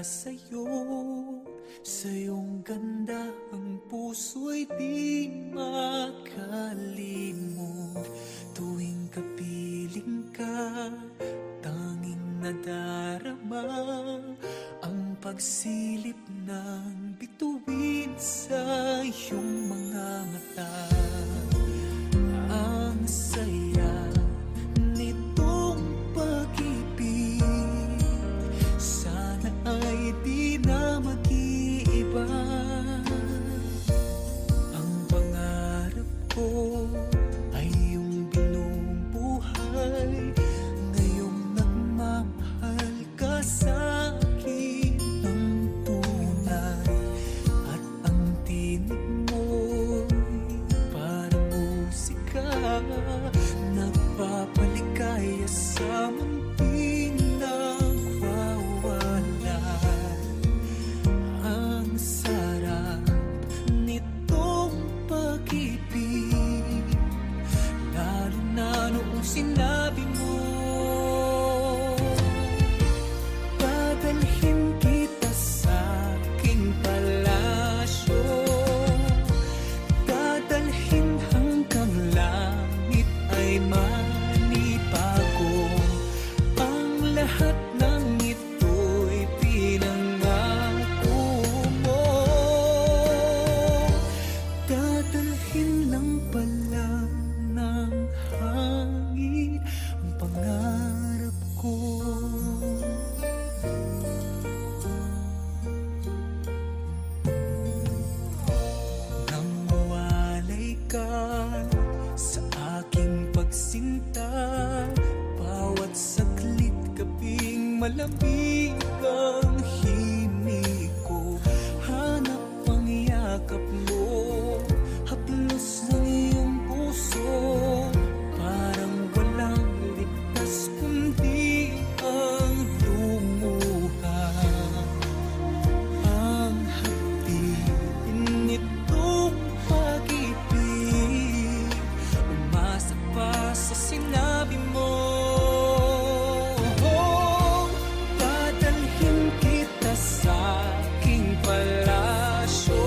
sa'yo. Sa iyong ganda ang puso'y di makalimot. Tuwing kapiling ka, tanging nadarama ang pagsilip ng bituin sa iyong mga mata. Ang saya nitong pag-ibig, sana ay di na mag-iiba. Ang pangarap ko ay iyong binubuhay, ngayong nagmamahal ka sa'kin ng tunay. At ang tinig mo'y parang musika, nagpapaligaya sa munting nagwawala. Ang sarap nitong pag-ibig, lalo na noong sinabi mo, dadalhin kita sa aking palasyo, dadalhin hanggang langit ay manibago. Ang lahat ng ito'y pinangako mo, dadalhin lang pala ng hangin ang pangarap ko. Nang mawalay ka sa aking pagsinta, bawat saglit kaping malamig ang himig ko. Hanap ang yakap mo, haplos ng iyong puso, parang walang ligtas kundi ang lumuha. Ang hapin nitong pag-ibig, umasa pa sa sinabi mo. Dadalhin kita sa aking palasyo,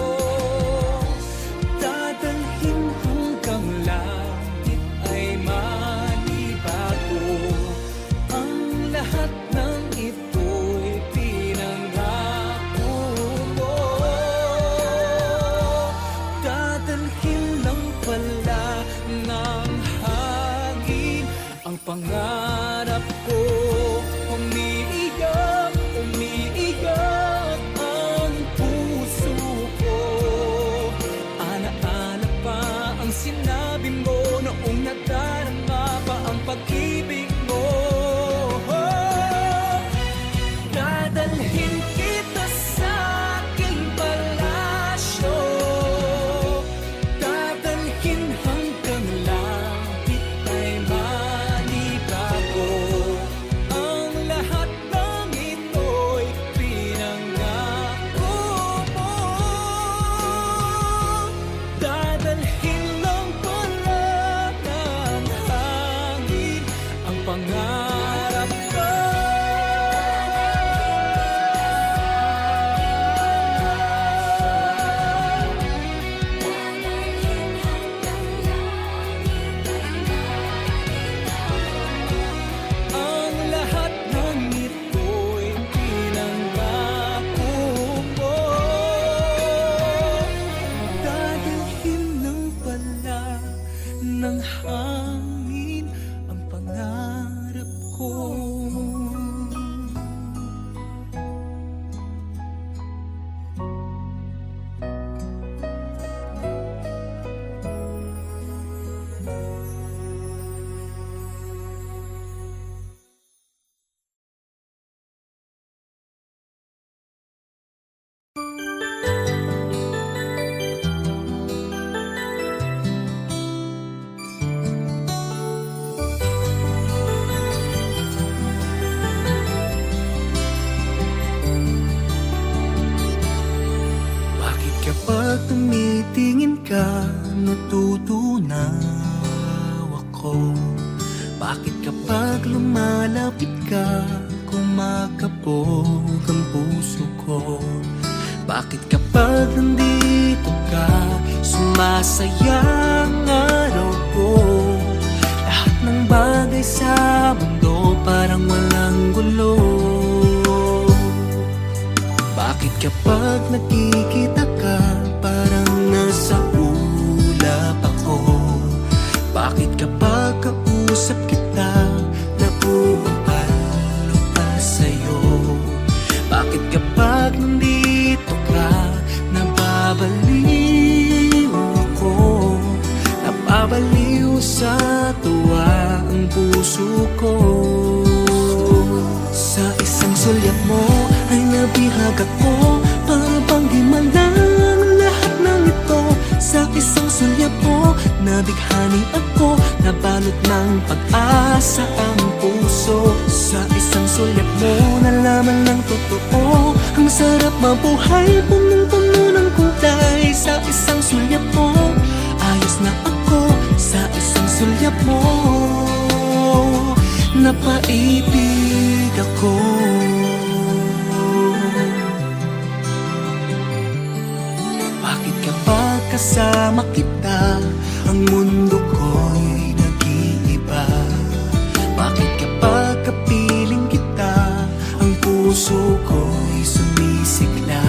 dadalhin hanggang langit ay manibago. Ang lahat ng ito'y pinangako mo, dadalhin lang pala ng hangin ang pangarap ko. Umiiyak, umiiyak ang puso ko, alaala pa ang sinabi mo noong nadarama pa ang pag-ibig mo. Dadalhin kita sa aking palasyo, dadalhin hanggang langit ay manibago. Ang lahat ng ito'y pinangako mo, dadalhin lang pala ng hangin ang pangarap ko. Ang lahat ng ito'y pinangako mo, dadalhin lang pala ng hangin ang pangarap ko. Kapag tumitingin ka, natutunaw ako. Bakit kapag lumalapit ka, kumakabog ang puso ko? Bakit kapag nandito ka, sumasaya ang araw ko? Lahat ng bagay sa mundo parang walang gulo. Bakit kapag nakikita ka, parang nasa ulap ako? Bakit kapag kausap kita, nauumpalo ka sa'yo? Bakit kapag nandito ka, nababaliw ako? Nababaliw sa tuwa ang puso ko. Sa isang sulyap mo ay nabihag ako, para bang di malang lahat ng ito. Sa isang sulyap mo, nabighani ako, nabalot ng pag-asa ang puso. Sa isang sulyap mo, nalaman ng totoo, ang sarap mabuhay, punong-puno ng kulay. Sa isang sulyap mo, ayos na ako. Sa isang sulyap mo, napaibig ako. Bakit kapag kasama kita, ang mundo ko'y nag-iiba? Bakit kapag kapiling kita, ang puso ko'y sumisigla?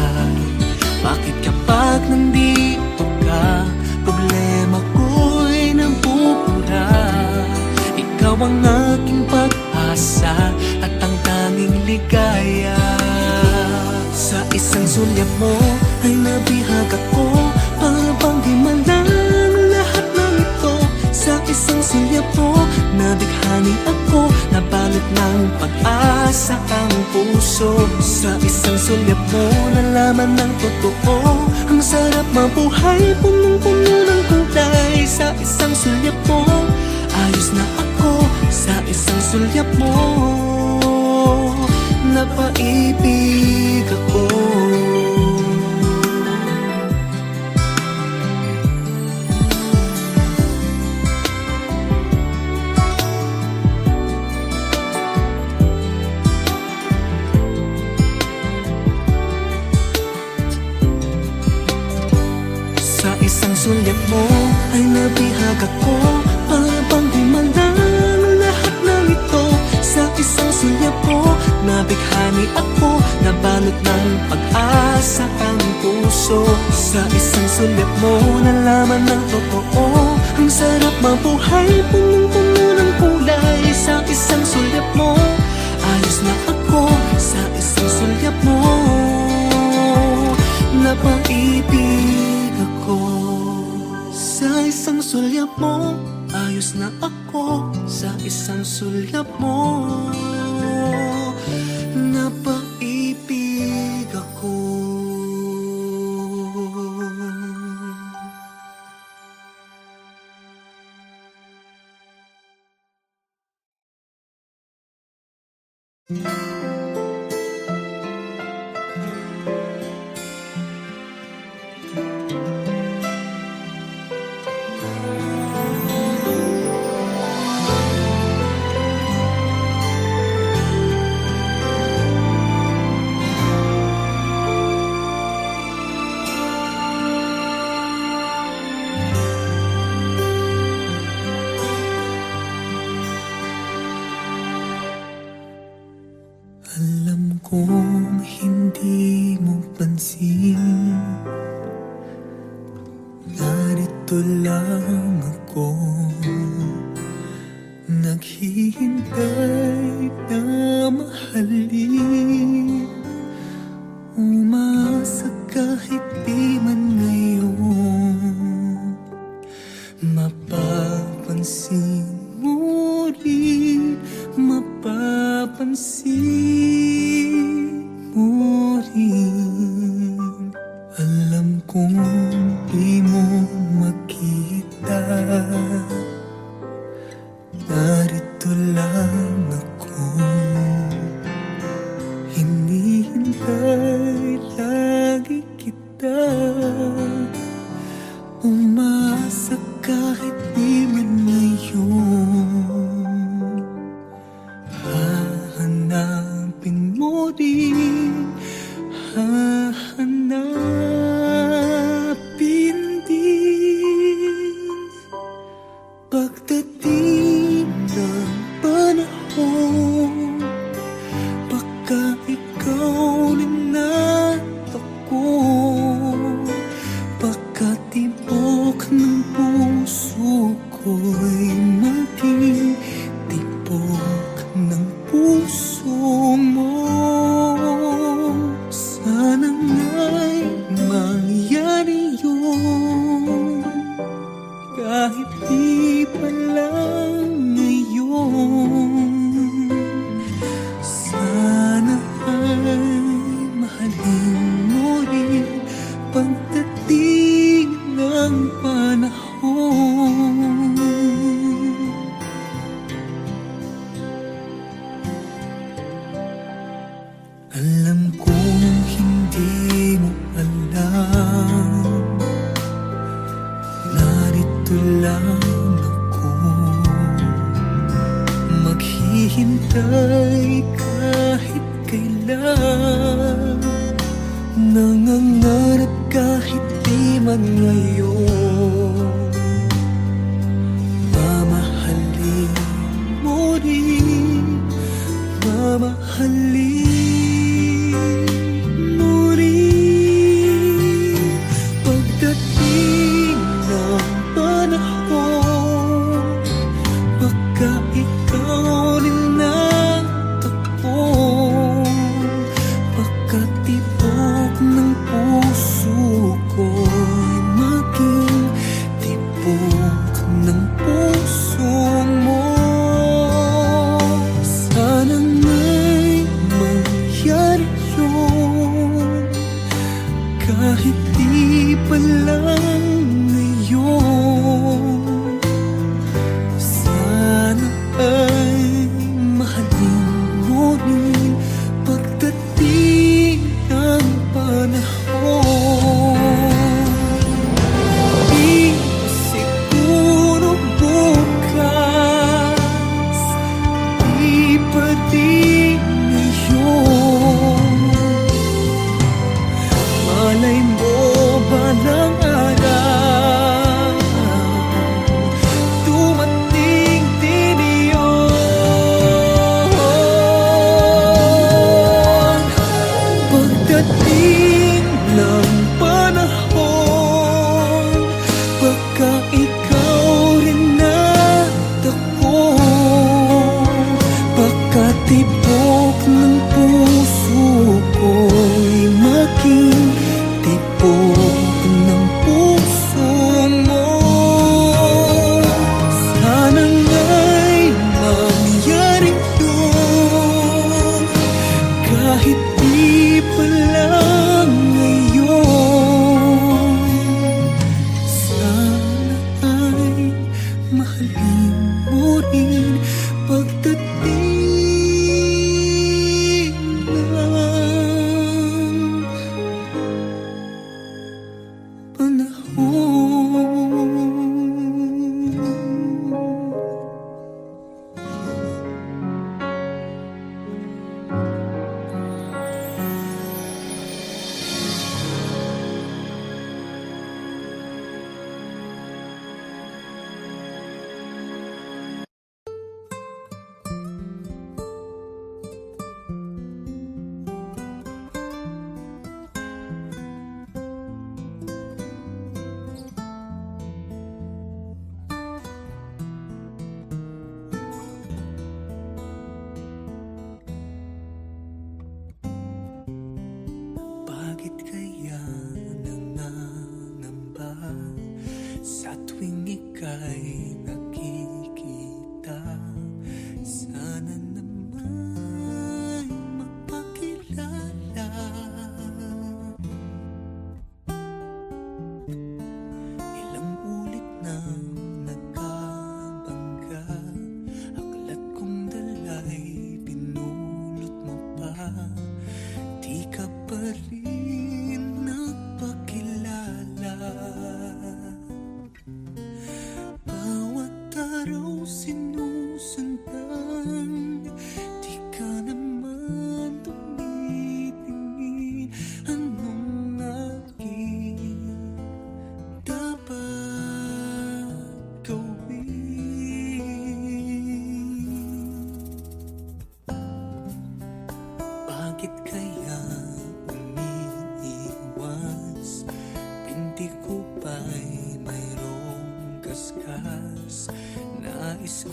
Bakit kapag nandito ka, problema ko'y nabubura? Ikaw ang aking pag-asa at ang tanging ligaya. Sa isang sulyap mo ay nabihag ako, para bang di malang lahat ng ito. Sa isang sulyap mo, nabighani ako, nabalot ng pag-asa ang puso. Sa isang sulyap mo, nalaman ng totoo, ang sarap mabuhay, punong-puno ng kulay. Sa isang sulyap mo, ayos na ako. Sa isang sulyap mo, napaibig ako. Sa isang sulyap mo ay nabihag ako, para bang di malang lahat ng ito. Sa isang sulyap mo, nabighani ako, nabalot ng pag-asa ang puso. Sa isang sulyap mo, nalaman ng totoo, ang sarap mabuhay, punong-puno ng kulay. Sa isang sulyap mo, ayos na ako. Sa isang sulyap mo, napaibig ako. Sa isang sulyap mo, ayos na ako. Sa isang sulyap mo, napaibig ako. Alam kong hindi mo pansin, narito lang ako, naghihintay na mahalin. Umasa kahit di man ngayon, mapapansin mo rin, mapapansin mo rin. Alam kong di mo makita, narito lang ako, hinihintay lagi kita. Umasa kahit di man ngayon, hahanapin Pagdating ng panahon, baka ikaw rin at ako, baka tibok ng puso ko'y maging tibok ng puso mo. Sana nga'y mangyari yun, kahit di pa lang ngayon. Sana ay mahalin mo rin pagdating ng panahon. Alam kong hindi mo alam, narito lang ako, maghihintay kahit kailan, nangangarap kahit di man ngayon. Mamahalin mo rin, mamahalin mo rin pagdating ng panahon, baka ikaw rin at ako, baka tibok ng puso ko'y maging tibok ng puso mo. Sana nga'y mangyari yun, kahit di pa lang ngayon. Sana ay mahalin mo rin pagdating ng panahon. Di siguro bukas, di pa din ngayon. Malay mo balang araw, dumating din iyon. Pagdating ng panahon, baka ikaw rin at ako, baka tibok ng puso ko'y maging tibok ng puso mo. Sana nga'y mangyari yun, kahit di pa lang ngayon. Sana ay mahalin mo rin pagdating ng panahon.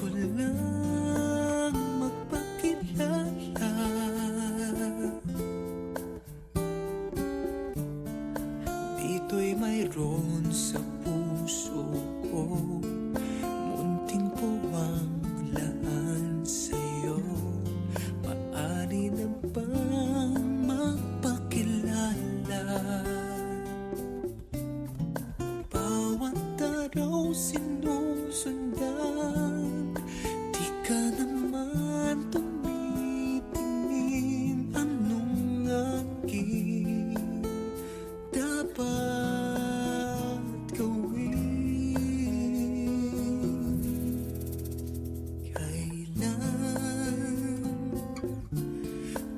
ko lang magpakilala. Dito'y mayroon sa puso ko, munting puwang laan sa'yo. Maaari na bang magpakilala? Bawat araw sinusundan, di ka naman tumitingin. Anong aking dapat gawin?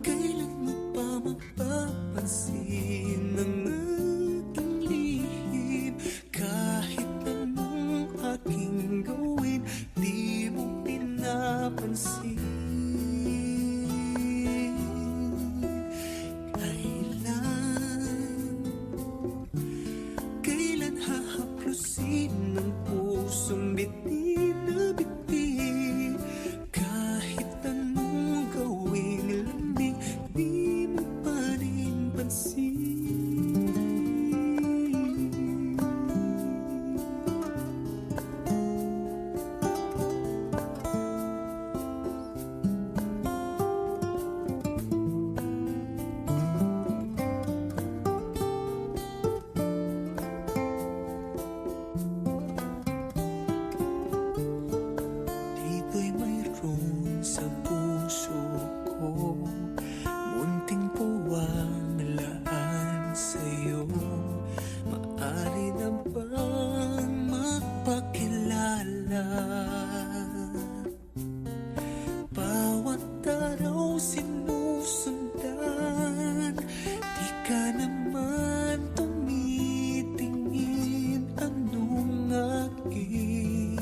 Kailan mo pa mapapansin ang aking lihim? Kahit anong aking gawin, di mo pinapansin. Kailan hahaplusin ng pusong bitin na bitin? Kahit anong gawing lambing, di mo pa rin pansin. Dito'y mayroon sa puso ko, munting puwang laan sa'yo. Maaari na bang magpakilala? Bawat araw sinusundan, di ka naman tumitingin. Anong aking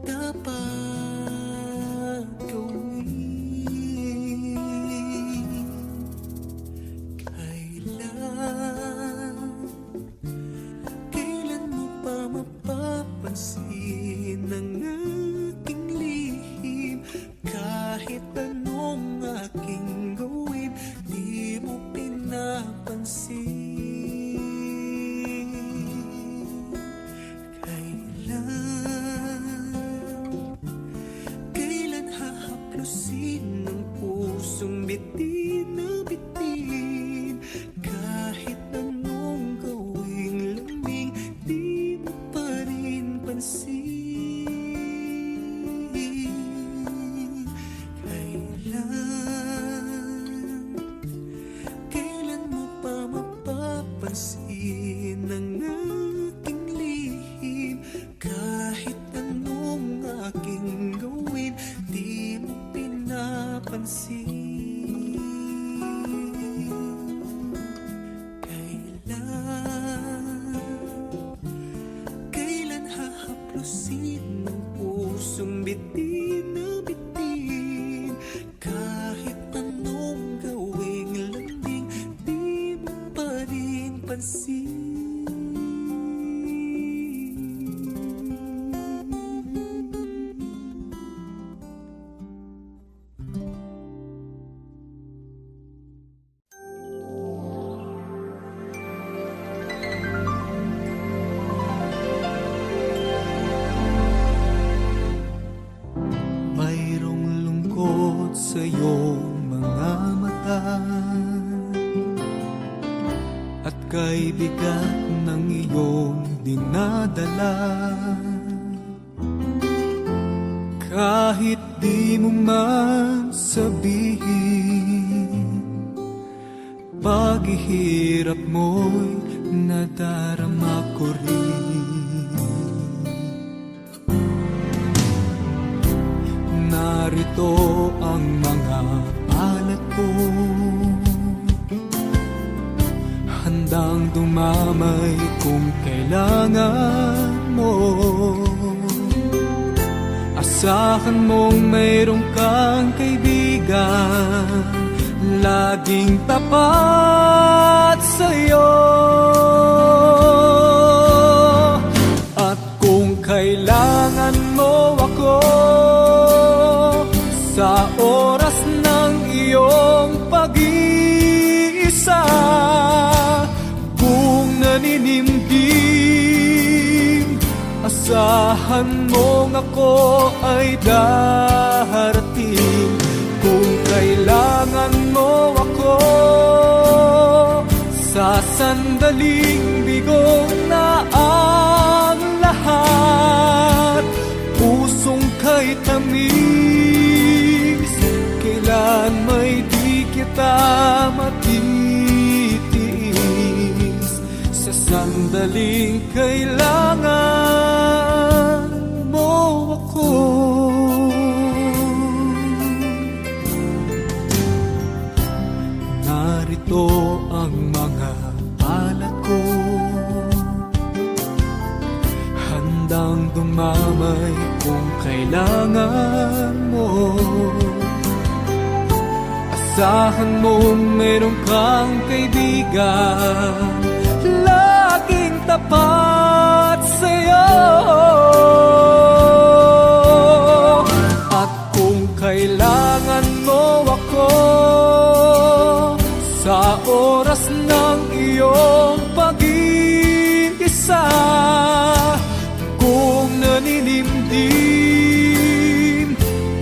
dapat gawin? Kailan mo pa mapapansin ang aking lihim? Kahit anong aking gawin, di mo pinapansin. Kailan hahaplusin ng pusong bitin na bitin? Kahit anong gawing lambing, di mo pa rin pansin. Kailan mo pa mapapansin ang aking lihim? Kahit anong aking gawin, di mo pinapansin. Kailan hahaplusin ng pusong bitin na bitin? Kahit anong gawing lambing, di mo pa rin pansin. Mayroong lungkot sa iyong mga mata, at kay bigat ng iyong dinadala. Kahit di mo man sabihin, paghihirap mo'y nadarama ko rin. Narito ang mga palat ko, handang dumamay kung kailangan mo. Asahan mong mayroong kang kaibigan, laging tapat sa'yo. At kung kailangan mo ako, Asahan mong ako ay darating kung kailangan mo ako. Sa sandaling bigong na ang lahat, pusong kay tamis, kailan may di kita matitiis. Sa sandaling kailangan mo ako. Narito ang mga palad ko, handang dumamay kung kailangan mo. Asahan mo meron kang kaibigan, laging tapat sa'yo. At kung kailangan mo ako sa oras ng iyong pag-iisa, kung naninimdim,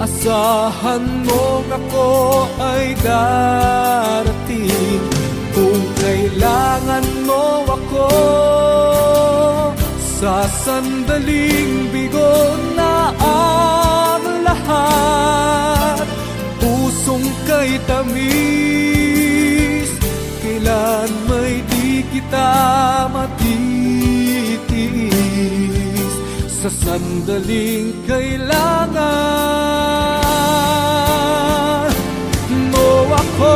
asahan mo ako ay darating. Kung kailangan mo ako sa sandaling bigo na ang lahat, pusong kay tamis, kailan may di kita matitiis. Sa sandaling kailangan mo ako.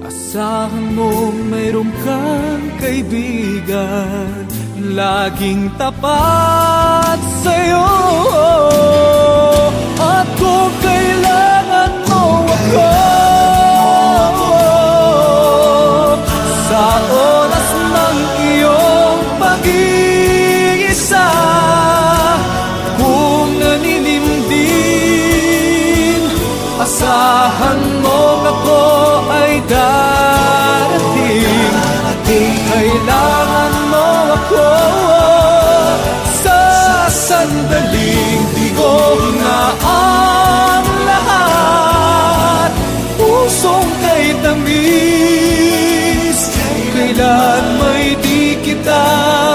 Asahan mo mayroon kang kaibigan, laging tapat sa'yo. At kung kailangan mo ako sa oras ng iyong pag-iisa, kung naninimdim, asahan mo ako ay darating. Kung kailangan mo ako sa sandaling bigo na ang lahat, pusong kay tamis, kailan may di kita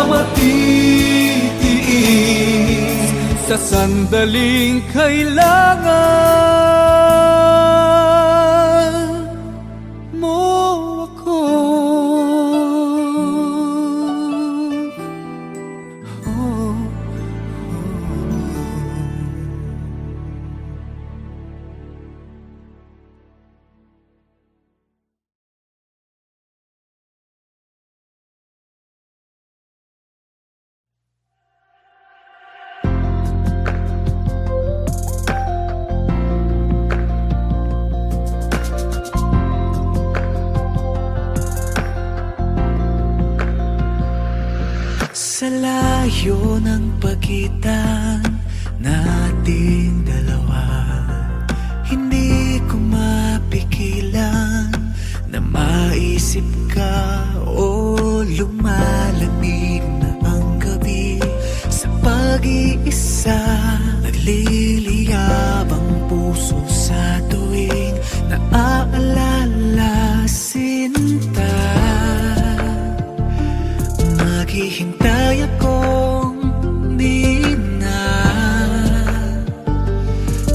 matitiis. Sa sandaling kailangan mo ako. Sa layo ng pagitan nating dalawa, hindi ko mapigilan na maisip ka o lumalamig na ang gabi. Sa pag-iisa nagliliyab ang puso sa tuwing naaalala sinta. Maghihintay akong di na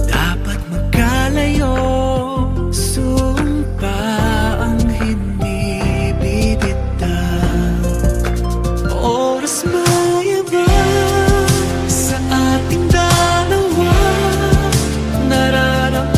dapat magkalayo, sumpa ang hindi bibitaw. Oras mayabang sa ating dalawa, nararamdaman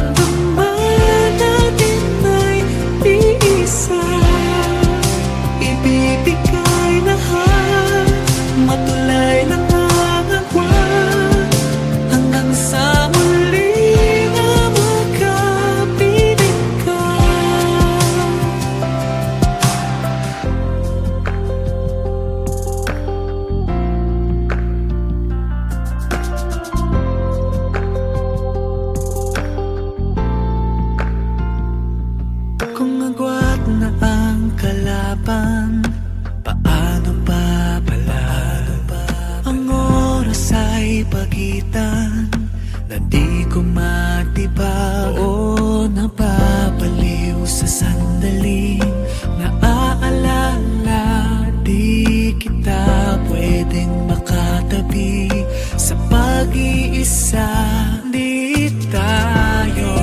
harapan, paano pa pala? Ang oras ay pagitan na di ko matibag. O napapaliw sa sandaling naaalala, di kita pwedeng makatabi sa pag-iisa. Di tayo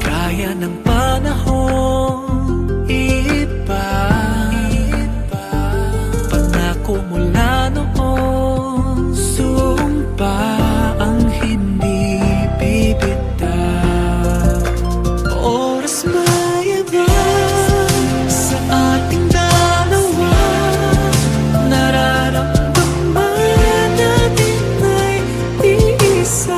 kaya ng panahon, iba pangako mula noon, sumpa ang hindi bibitaw. Oras maiba sa ating dalawa, nararamdaman natin ay iisa.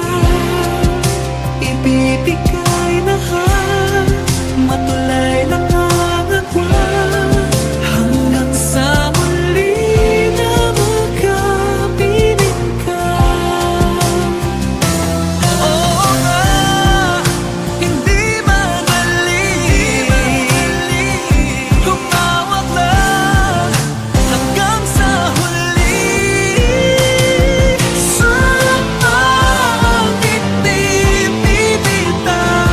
Ibibigay lahat, matulay lang ang agwa, hanggang sa muli na magkapiling ka. Oo nga, hindi madali, humawak lang hanggang sa huli. Sumang hindi bibitaw.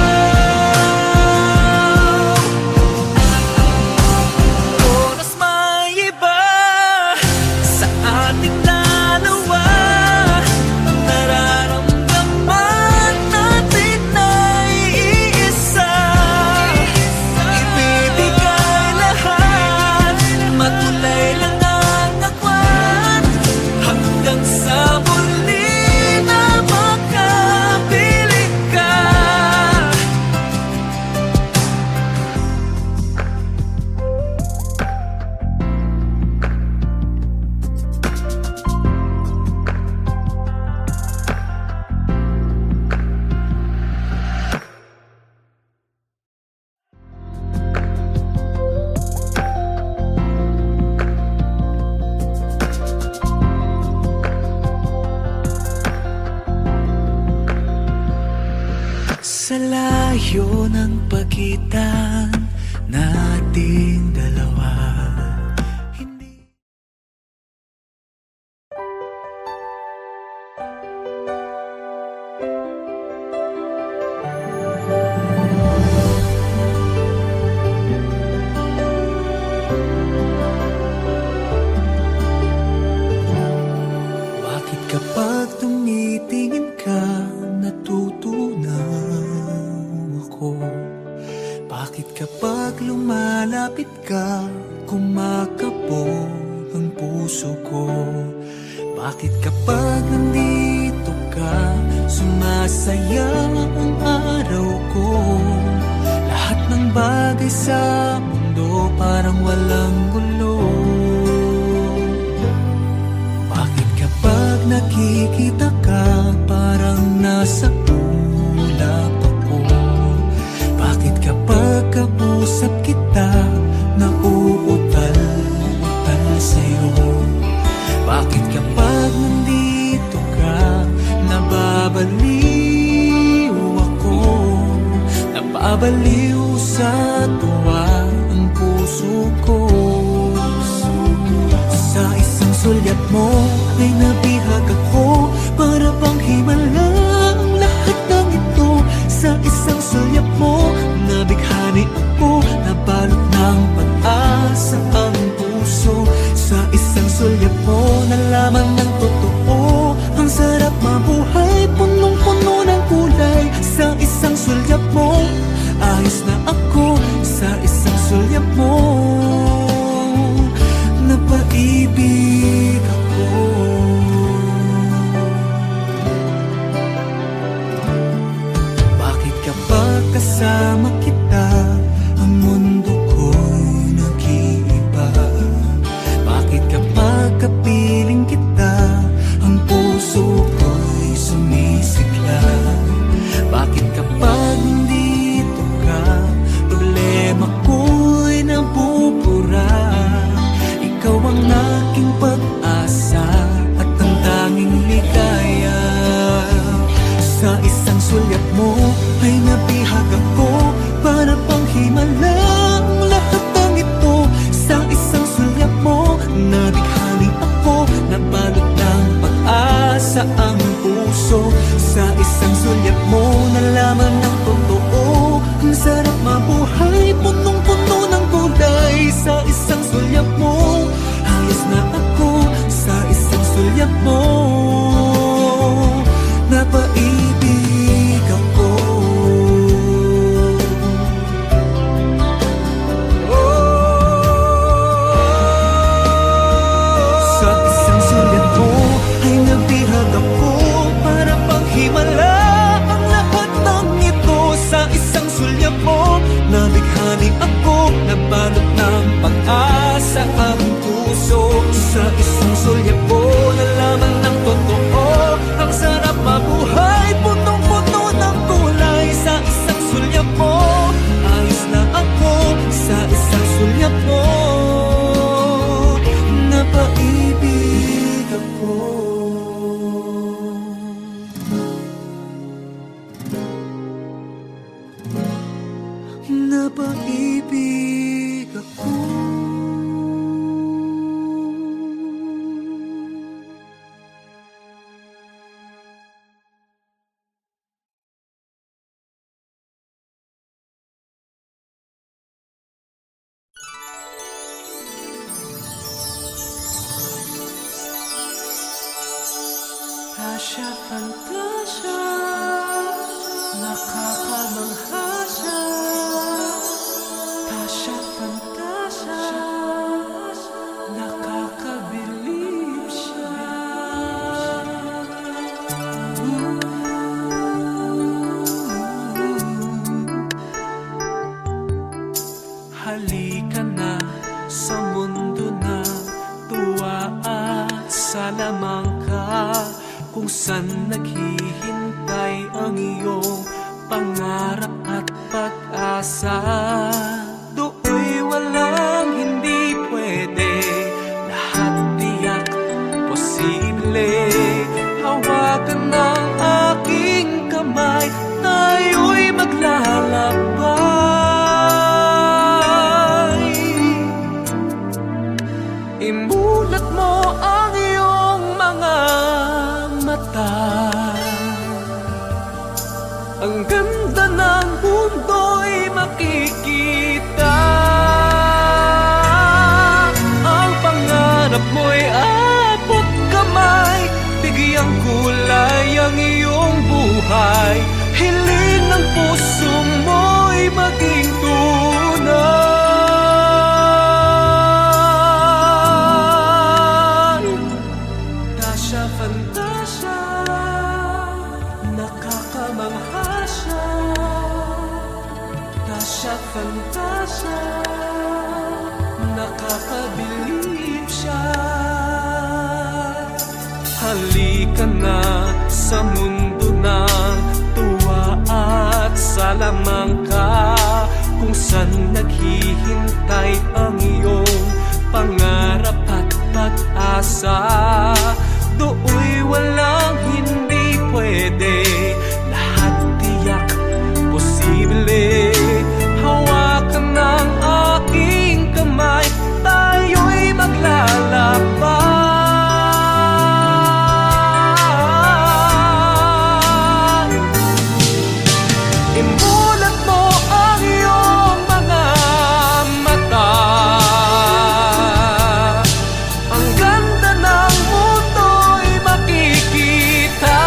Oras maiba sa ating dalawa, nararamdaman natin ay iisa. Ibibigay lahat, matulay lang ang agwan, hanggang sa muli na makapiling ka. Sa layo ng pagitan nating dalawa, hindi bakit kapag tumitingin ka, natutunaw ako? Bakit kapag lumalapit ka, kumakabog ang puso ko? Bakit kapag nandito ka, sumasayang ang araw ko? Lahat ng bagay sa mundo parang walang gulo. Bakit kapag nakikita ka, parang nasa ulap ako? Bakit kapag kausap kita, nauutal-utal sa'yo? Bakit kapag nandito ka, nababaliw ako? Nababaliw sa tuwa ang puso ko. Sa isang sulyap mo ay nabihag ako, para bang himala ang lahat ng ito. Sa isang sulyap mo, nabighani ako, nabalot ng pag-asa ang puso. Sa isang sulyap mo, nalaman ng totoo, ang sarap mabuhay, punong-puno ng kulay. Sa isang sulyap mo, ayos na ako. Sa isang sulyap mo, napaibig ako. Bakit kapag kasama kita, ang mundo ko'y nag-iiba? Bakit kapag kapiling napaibig ako. Tasya, fantasya, nakakamangha siya. Tasya, fantasya, nakakabilib siya. Halika na sa mundo na tuwa at salamangka, kung saan naghihintay ang iyong pangarap at pag-asa. Do'y walang hindi pwede, lahat tiyak posible. Hawakan ng aking kamay, tayo'y maglalakbay. Imulat mo ang iyong mga mata, ang ganda ng mundo'y makikita. Ang pangarap mo'y abot kamay, bigyang kulay ang iyong buhay. Hiling ng puso mo'y maging tunay. Tasya, fantasya, nakakamangha siya. Tasya, fantasya, nakakabilib siya. Halika na sa mundo ng tuwa at salamangka, kung saan naghihintay ang iyong pangarap at pag-asa. Do'y walang hindi pwede, lahat tiyak posible. Hawakan ng aking kamay, tayo'y maglalakbay. Imulat mo ang iyong mga mata, ang ganda ng mundo'y makikita.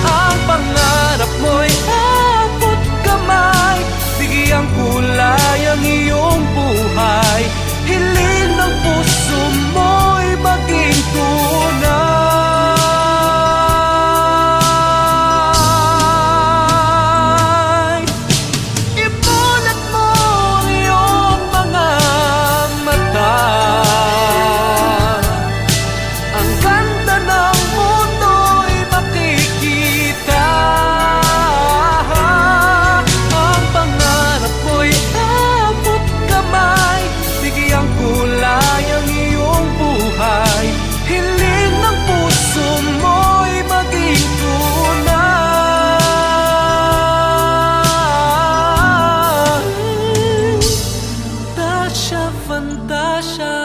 Ang pangarap mo'y abot kamay, bigyang kulay ang iyong buhay. Hiling ng puso mo'y maging tunay. Imulat mo ang iyong mga mata, ang ganda ng mundo'y makikita. Ang pangarap mo'y abot kamay, bigyang kulay ang iyong buhay. Hiling ng puso mo'y maging tunay. Tasya, fantasya,